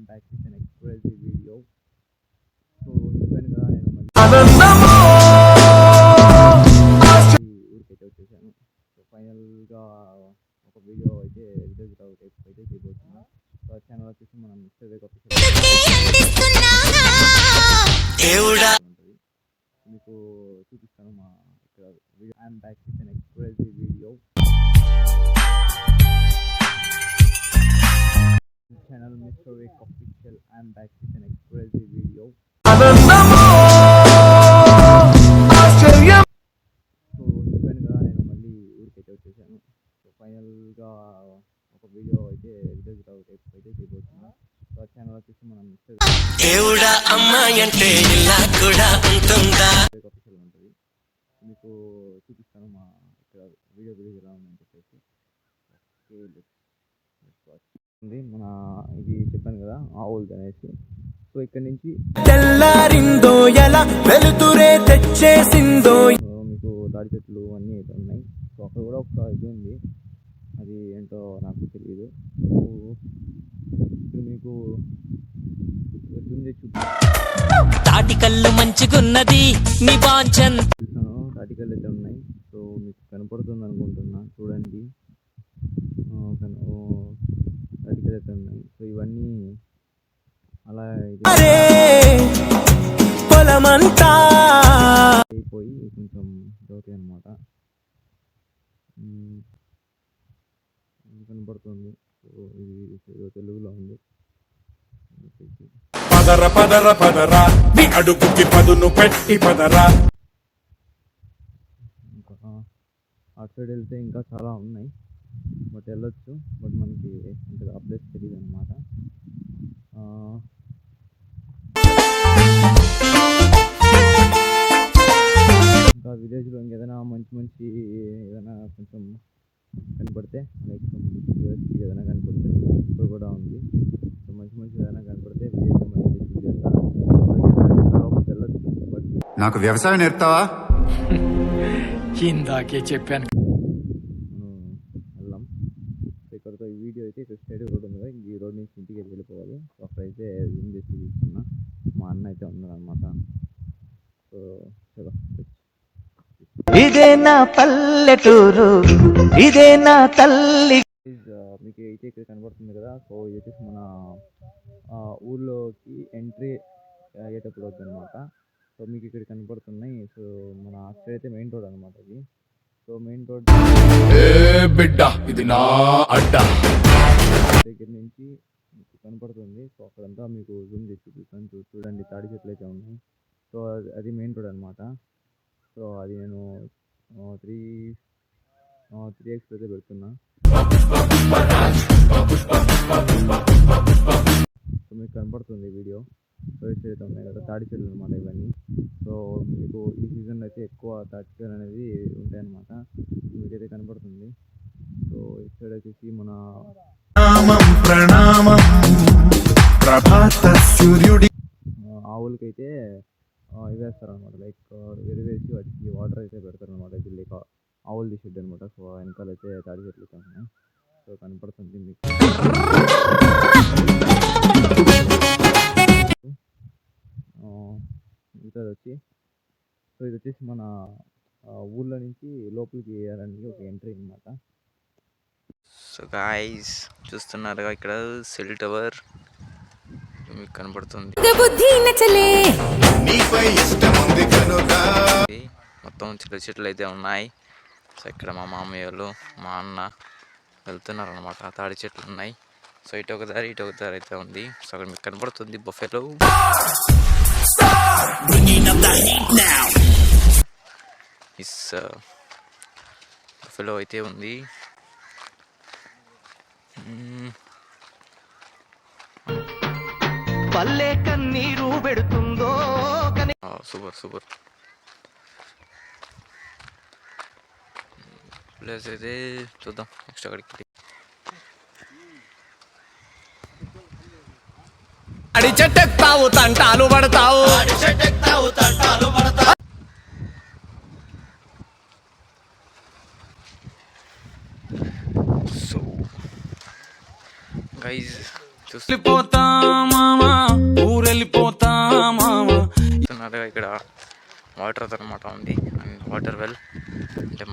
back with an expressive video. So చెప్పాను కదా నేను ఊరికైతే వచ్చేసాను. సో ఫైనల్గా ఒక వీడియో అయితే విలేజ్ అయితే చేయబోతున్నాను. సో ఆ ఛానల్ వచ్చేసి మనం మిస్టర్ వేక్ ఆఫీషియల్ ఉంటుంది. మీకు చూపిస్తాను మా ఇక్కడ video. I'm back with an expressive video. Channel Mr. Wake Official. I am back with an expressive video. So చెప్పాను కదా నేను మళ్ళీ ఊరికైతే వచ్చేసాను. సో ఫైనల్గా ఒక వీడియో అయితే విలేజ్ అయితే చేయబోతున్నాను. సో ఆ ఛానల్ వచ్చేసి మనం మిస్టర్ వేక్ ఆఫీషియల్ ఉంటుంది. మీకు చూపిస్తాను మా ఇక్కడ వీడియో ఎలా ఉందని చెప్పేసి. మన ఇది చెప్పాను కదా ఆవులు అనేసి. సో ఇక్కడ నుంచి తెల్లారిందో ఎలా వెలుతురే తెచ్చేసిందో మీకు తాడి చెట్లు అన్నీ అయితే ఉన్నాయి. సో అక్కడ కూడా ఒక ఇది ఉంది, అది ఏంటో నాకు తెలియదు. ఇప్పుడు మీకు తాటికల్లు మంచిగున్నది నీ బాంచన్ తాటికల్లు అయితే ఉన్నాయి. సో మీకు కనపడుతుంది అనుకుంటున్నా, చూడండి. తాటికలు ఉన్నాయి. సో ఇవన్నీ అలా పొలమంతా అయిపోయి కొంచెం దోతాయి అన్నమాట. కనపడుతుంది. సో ఇది తెలుగులో ఉంది. పదర పదర పదరా నీ అడుగుకి పదును పెట్టి పదరా. ఇంకా అటు సైడ్ వెళ్తే ఇంకా చాలా ఉన్నాయి, బట్ వెళ్ళొచ్చు. బట్ మనకి అంతగా అప్డేట్ తెలియదు అనమాట. ఇంకా విలేజ్లో ఇంకేదైనా మంచి ఏదైనా కొంచెం కనపడితే, లైక్ ఏదైనా కనపడితే ఇప్పుడు కూడా ఉంది. సో మంచి ఏదైనా కనపడితే విలేజ్ మళ్ళీ షూట్ చేస్తాను. లోపలికి వెళ్ళొచ్చు, బట్ నాకు వ్యవసాయం నేర్పుతావా? ఇందాకే చెప్పాను. ఇక్కడతో ఈ వీడియో అయితే ఇక్కడ స్టేట్ రోడ్ ఉంది కదా, ఈ రోడ్ నుంచి ఇంటికి వెళ్ళిపోవాలి. సో అక్కడైతే జూమ్ చేసి తీసుకున్నా. మా అన్న అయితే ఉన్నాడు అనమాట. సో చలో, ఇదే నా పల్లెటూరు, ఇదే నా తల్లి. మీకు అయితే ఇక్కడ కనబడుతుంది కదా. సో ఇది వచ్చేసి మన ఊర్లోకి ఎంట్రీ అయ్యేటప్పుడు వద్దు అనమాట. సో మీకు ఇక్కడ కనపడుతున్నాయి. సో మన అక్కడ అయితే మెయిన్ రోడ్ అనమాట ఇది. సో మెయిన్ రోడ్ బిడ్డ ఇది నా అడ్డ దగ్గర నుంచి మీకు కనపడుతుంది. సో అక్కడంతా మీకు జూమ్ చేసి చూపిస్తాను. చూడండి, తాడి చెట్లు అయితే ఉన్నాయి. సో అది మెయిన్ రోడ్ అనమాట. సో అది నేను 3x అయితే పెడుతున్నా. సో మీకు కనపడుతుంది వీడియో. సో అయితే ఉన్నాయి కదా తాడి చెట్లు అనమాట ఇవన్నీ. సో మీకు ఈ సీజన్లో అయితే ఎక్కువ తాటి చెట్లు అనేది ఉంటాయి అన్నమాట. మీకైతే కనపడుతుంది. సో ఇటు సైడ్ వచ్చేసి మన ఆవులకైతే ఇవి వేస్తారనమాట, లైక్ వేసి వాటికి వాటర్ అయితే పెడతారనమాట. ఇది లైక్ ఆవులు తీసేది అనమాట. సో వెనకాల అయితే తాడి చెట్లు ఉన్నాయి. సో కనపడుతుంది మీకు. ఇది వచ్చి సో ఇది వచ్చేసి మన ఊళ్ళో నుంచి లోపలికి వేయాలని ఒక ఎంట్రీ అనమాట. సో గాయ్స్ చూస్తున్నారుగా ఇక్కడ సెల్ టవర్ మీకు కనపడుతుంది. మొత్తం చిన్న చెట్లు అయితే ఉన్నాయి. సో ఇక్కడ మా మామయ్య వాళ్ళు మా అన్న వెళ్తున్నారు అనమాట. తాడి చెట్లు ఉన్నాయి. సో ఇటు ఒక దారి అయితే ఉంది. సో అక్కడ మీకు కనపడుతుంది బఫెలో. బఫెలో అయితే ఉంది. పల్లె కన్నీరు పెడుతుందో. సూపర్ ప్లేస్ అయితే చూద్దాం నెక్స్ట్ అక్కడికి. అడి చెట్టెక్తావు తంటాలు పడతావు. సో గైజ్ చూసిపోతామా వాటర్ అనమాట ఉంది. అండ్ వాటర్ వెల్ అంటే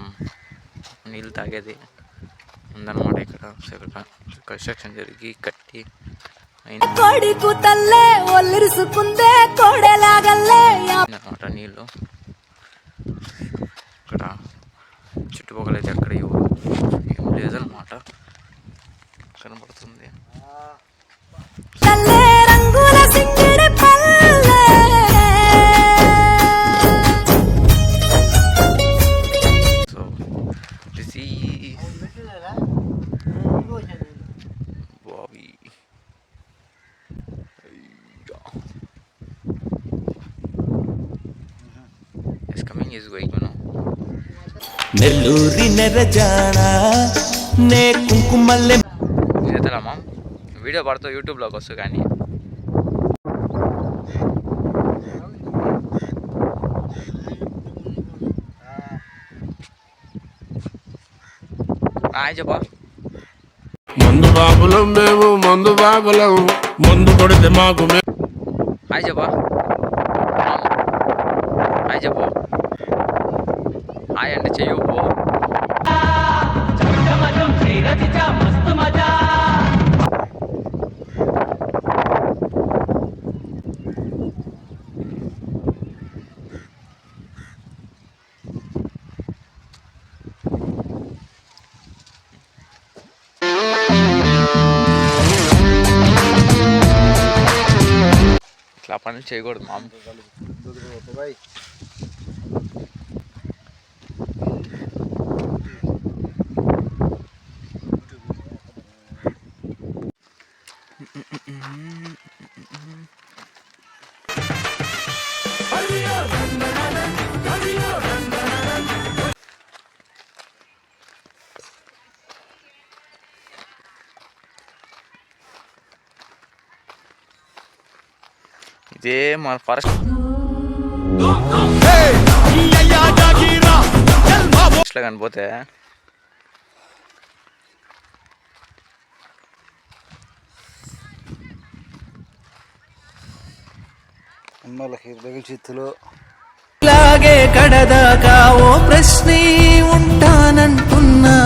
నీళ్ళు తాగేది ఉందన్నమాట ఇక్కడ. సో ఇక్కడ కన్స్ట్రక్షన్ జరిగి కట్టి అనమాట నీళ్ళు. ఇక్కడ చుట్టుపక్కల అయితే అక్కడ ఏం లేదన్నమాట కనబడుతుంది. So this is Bobby. Is coming, is going, you know. నెల్లూరి నెరజాన నే కుంకుమల్లె ఇదేతలమ్మా వీడియో పడుతూ యూట్యూబ్లోకి వస్తూ కానీ చెప్పా. మందు బాబులం మేము, మందు బాబులం, మందు కొడితే మాకు హాయ్ చెప్పా. హాయ్ చెప్పు. హాయ్ అంటే చెయ్యు. ఇట్లా పనులు చేయకూడదు మామ. ఇదే మన ఫారెస్ట్ లో కనిపోతే ఇలాగే కడదాకా ఓ ప్రశ్నే ఉంటానంటున్నా.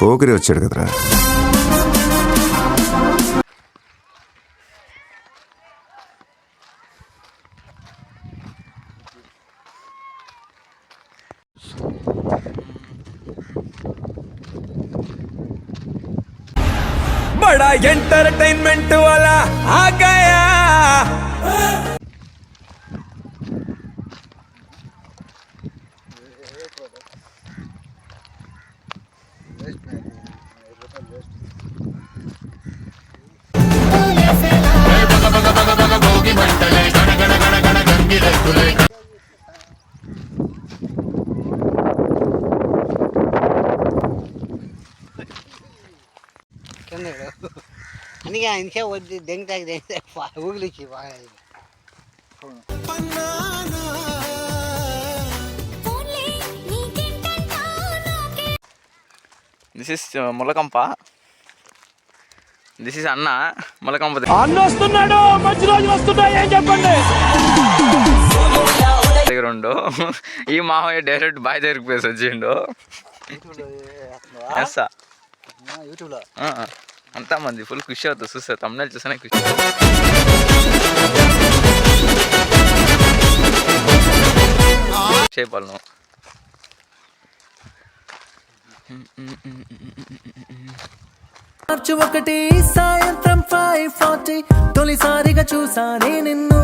పోకిరి వచ్చాడు కదరా. बड़ा एंटरटेनमेंट वाला आ गया. అందుకే అందుకే వద్దు దెంగతాకి ఊగిలిచ్చి బాగా. దిస్ ఇస్ ములకంప. దిస్ ఇస్ అన్న ములకంప. అన్న వస్తున్నాడు, మంచి రోజులు వస్తున్నాయి ఏం చెప్పండి. దగ్గర ఉండు. ఈ మామయ్య డైరెక్ట్ బాయ్ దగ్గరికి పోయి వచ్చిండు. అంతా మంది ఫుల్ ఖుషి అవుతుంది చూస్తే. తమిళ చూసానే ఖుషి. చేపాలను మార్చి 1 సాయంత్రం 5:40 తొలిసారిగా చూసానే నిన్ను.